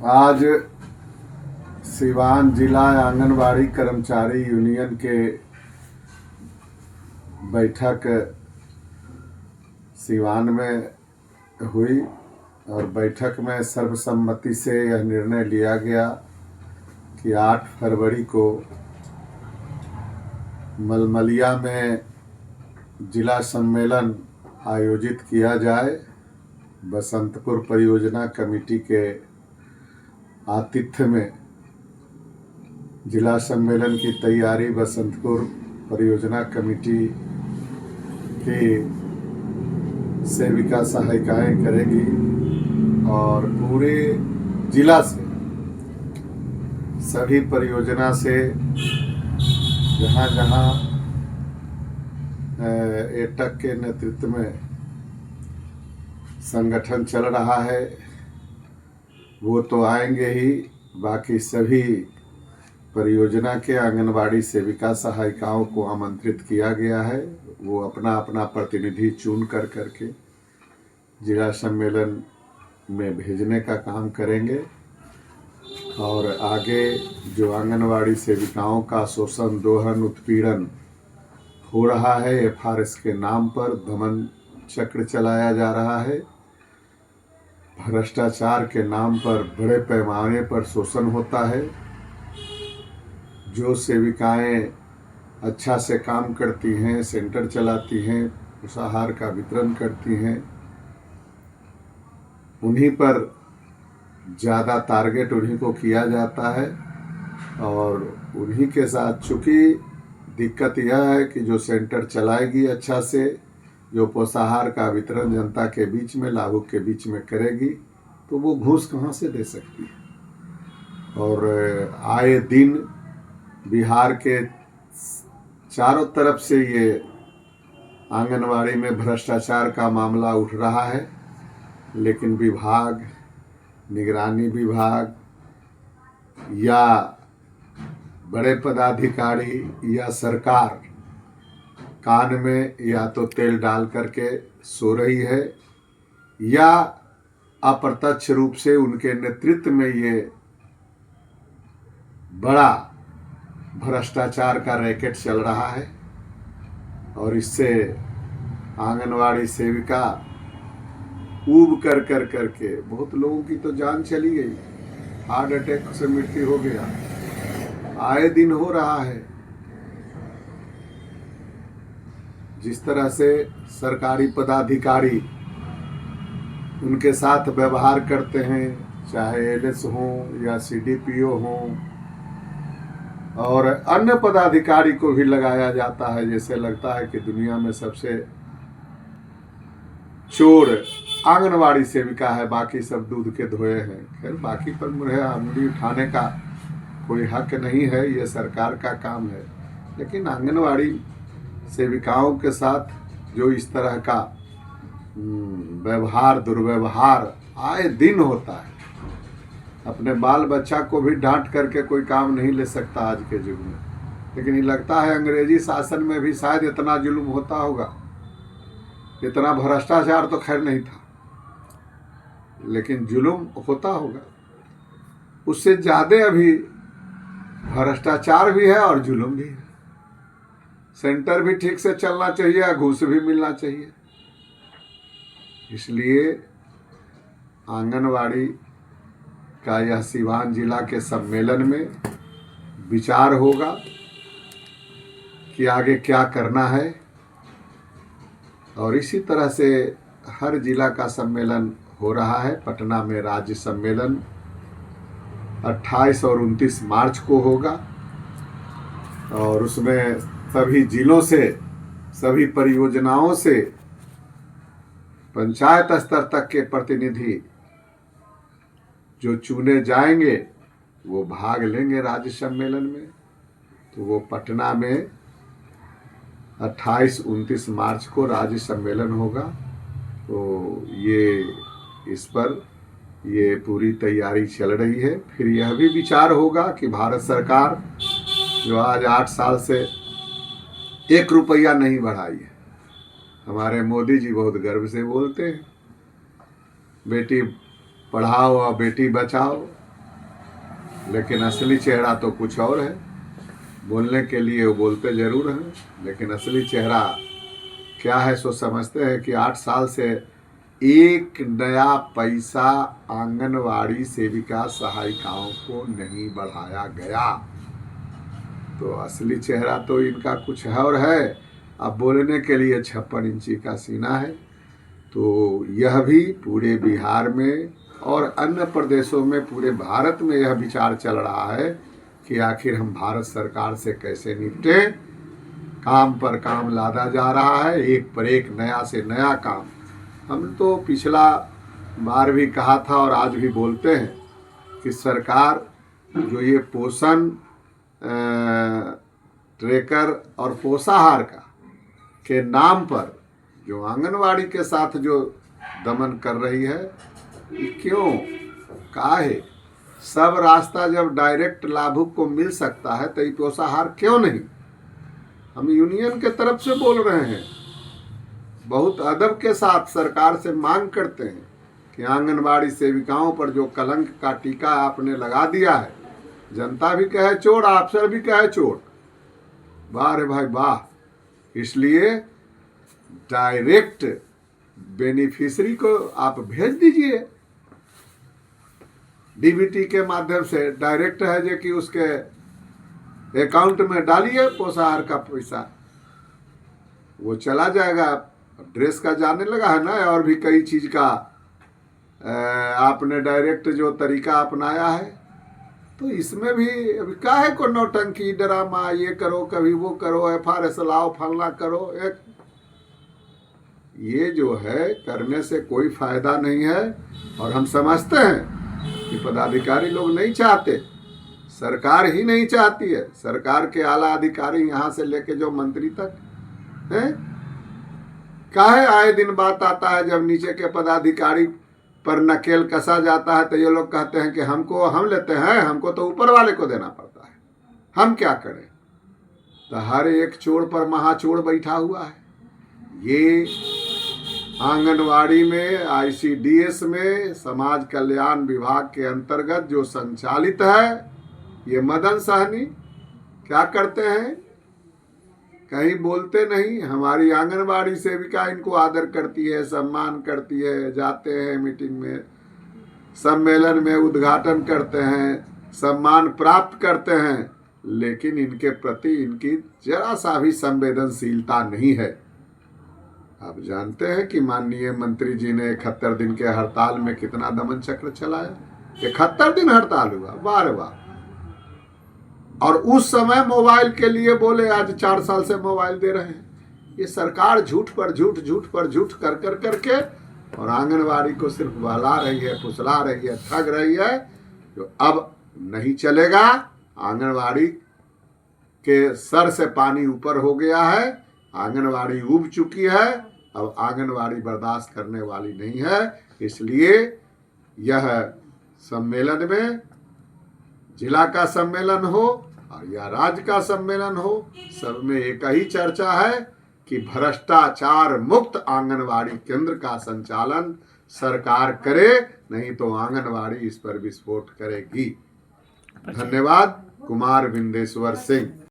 आज सिवान जिला आंगनबाड़ी कर्मचारी यूनियन के बैठक सिवान में हुई और बैठक में सर्वसम्मति से यह निर्णय लिया गया कि 8 फरवरी को मलमलिया में जिला सम्मेलन आयोजित किया जाए। बसंतपुर परियोजना कमेटी के आतिथ्य में जिला सम्मेलन की तैयारी बसंतपुर परियोजना कमेटी की सेविका सहायिकाएं करेगी और पूरे जिला से सभी परियोजना से जहाँ जहाँ एटक के नेतृत्व में संगठन चल रहा है वो तो आएंगे ही, बाकी सभी परियोजना के आंगनबाड़ी सेविका सहायिकाओं को आमंत्रित किया गया है। वो अपना अपना प्रतिनिधि चुन कर करके जिला सम्मेलन में भेजने का काम करेंगे और आगे जो आंगनबाड़ी सेविकाओं का शोषण, दोहन, उत्पीड़न हो रहा है, एफआरएस के नाम पर दमन चक्र चलाया जा रहा है, भ्रष्टाचार के नाम पर बड़े पैमाने पर शोषण होता है। जो सेविकाएं अच्छा से काम करती हैं, सेंटर चलाती हैं, पोषाहार का वितरण करती हैं, उन्हीं पर ज़्यादा टारगेट उन्हीं को किया जाता है और उन्हीं के साथ चूँकि दिक्कत यह है कि जो सेंटर चलाएगी अच्छा से, जो पोषाहार का वितरण जनता के बीच में, लाभुक के बीच में करेगी, तो वो घूस कहाँ से दे सकती है। और आए दिन बिहार के चारों तरफ से ये आंगनबाड़ी में भ्रष्टाचार का मामला उठ रहा है, लेकिन विभाग, निगरानी विभाग या बड़े पदाधिकारी या सरकार कान में या तो तेल डाल करके सो रही है या अप्रत्यक्ष रूप से उनके नेतृत्व में ये बड़ा भ्रष्टाचार का रैकेट चल रहा है और इससे आंगनवाड़ी सेविका ऊब कर करके बहुत लोगों की तो जान चली गई, हार्ट अटैक से मृत्यु हो गया, आए दिन हो रहा है। जिस तरह से सरकारी पदाधिकारी उनके साथ व्यवहार करते हैं, चाहे एलएस हों या सीडीपीओ हों, और अन्य पदाधिकारी को भी लगाया जाता है, जैसे लगता है कि दुनिया में सबसे चोर आंगनवाड़ी सेविका है, बाकी सब दूध के धोए हैं। खैर बाकी पर मुझे अंगुली उठाने का कोई हक नहीं है, ये सरकार का काम है, लेकिन आंगनवाड़ी सेविकाओं के साथ जो इस तरह का व्यवहार, दुर्व्यवहार आए दिन होता है, अपने बाल बच्चा को भी डांट करके कोई काम नहीं ले सकता आज के युग में। लेकिन ये लगता है अंग्रेजी शासन में भी शायद इतना जुल्म होता होगा, इतना भ्रष्टाचार तो खैर नहीं था, लेकिन जुल्म होता होगा। उससे ज़्यादा अभी भ्रष्टाचार भी है और जुल्म भी है। सेंटर भी ठीक से चलना चाहिए, घूस भी मिलना चाहिए। इसलिए आंगनवाड़ी का यह सिवान जिला के सम्मेलन में विचार होगा कि आगे क्या करना है, और इसी तरह से हर जिला का सम्मेलन हो रहा है। पटना में राज्य सम्मेलन 28 और 29 मार्च को होगा और उसमें सभी जिलों से, सभी परियोजनाओं से पंचायत स्तर तक के प्रतिनिधि जो चुने जाएंगे वो भाग लेंगे राज्य सम्मेलन में। तो वो पटना में 28-29 मार्च को राज्य सम्मेलन होगा। तो इस पर ये पूरी तैयारी चल रही है। फिर यह भी विचार होगा कि भारत सरकार जो आज 8 साल से 1 रुपया नहीं बढ़ाई है, हमारे मोदी जी बहुत गर्व से बोलते हैं बेटी पढ़ाओ और बेटी बचाओ, लेकिन असली चेहरा तो कुछ और है। बोलने के लिए वो बोलते जरूर हैं, लेकिन असली चेहरा क्या है सो समझते हैं कि 8 साल से एक नया पैसा आंगनवाड़ी सेविका सहायिकाओं को नहीं बढ़ाया गया। तो असली चेहरा तो इनका कुछ है और है। अब बोलने के लिए 56 इंची का सीना है। तो यह भी पूरे बिहार में और अन्य प्रदेशों में, पूरे भारत में यह विचार चल रहा है कि आखिर हम भारत सरकार से कैसे निपटें। काम पर काम लादा जा रहा है, एक पर एक नया से नया काम। हम तो पिछला बार भी कहा था और आज भी बोलते हैं कि सरकार जो ये पोषण ट्रैकर और पोषाहार का के नाम पर जो आंगनवाड़ी के साथ जो दमन कर रही है, ये क्यों, काहे? सब रास्ता जब डायरेक्ट लाभुक को मिल सकता है तो ये पोषाहार क्यों नहीं? हम यूनियन के तरफ से बोल रहे हैं, बहुत अदब के साथ सरकार से मांग करते हैं कि आंगनवाड़ी सेविकाओं पर जो कलंक का टीका आपने लगा दिया है, जनता भी कहे चोर, अफसर भी कहे चोर, वाह रे भाई वाह। इसलिए डायरेक्ट बेनिफिशियरी को आप भेज दीजिए, डीबीटी के माध्यम से डायरेक्ट है जो कि उसके अकाउंट में डालिए पोषाहार का पैसा, वो चला जाएगा। ड्रेस का जाने लगा है ना, और भी कई चीज़ का आपने डायरेक्ट जो तरीका अपनाया है, तो इसमें भी अभी काहे को नौटंकी ड्रामा, ये करो कभी वो करो, FRS लाओ फलना करो। एक ये जो है करने से कोई फायदा नहीं है। और हम समझते हैं कि पदाधिकारी लोग नहीं चाहते, सरकार ही नहीं चाहती है। सरकार के आला अधिकारी यहाँ से लेके जो मंत्री तक हैं, काहे आए दिन बात आता है जब नीचे के पदाधिकारी पर नकेल कसा जाता है तो ये लोग कहते हैं कि हम लेते हैं, हमको तो ऊपर वाले को देना पड़ता है, हम क्या करें। तो हर एक चोर पर महाचोर बैठा हुआ है। ये आंगनवाड़ी में, ICDS में, समाज कल्याण विभाग के अंतर्गत जो संचालित है, ये मदन सहनी क्या करते हैं, कहीं बोलते नहीं। हमारी आंगनवाड़ी सेविका इनको आदर करती है, सम्मान करती है, जाते हैं मीटिंग में, सम्मेलन में उद्घाटन करते हैं, सम्मान प्राप्त करते हैं, लेकिन इनके प्रति इनकी जरा सा भी संवेदनशीलता नहीं है। आप जानते हैं कि माननीय मंत्री जी ने 71 दिन के हड़ताल में कितना दमन चक्र चलाया। 71 दिन हड़ताल हुआ, वाह रे वाह। और उस समय मोबाइल के लिए बोले, आज 4 साल से मोबाइल दे रहे हैं। ये सरकार झूठ पर झूठ, झूठ पर झूठ कर कर करके और आंगनवाड़ी को सिर्फ बहला रही है, फुसला रही है, ठग रही है। जो अब नहीं चलेगा, आंगनवाड़ी के सर से पानी ऊपर हो गया है, आंगनवाड़ी उब चुकी है, अब आंगनवाड़ी बर्दाश्त करने वाली नहीं है। इसलिए यह सम्मेलन में, जिला का सम्मेलन हो और या राज्य का सम्मेलन हो, सब में एक ही चर्चा है कि भ्रष्टाचार मुक्त आंगनवाड़ी केंद्र का संचालन सरकार करे, नहीं तो आंगनवाड़ी इस पर विस्फोट करेगी। धन्यवाद। कुमार विंदेश्वर सिंह।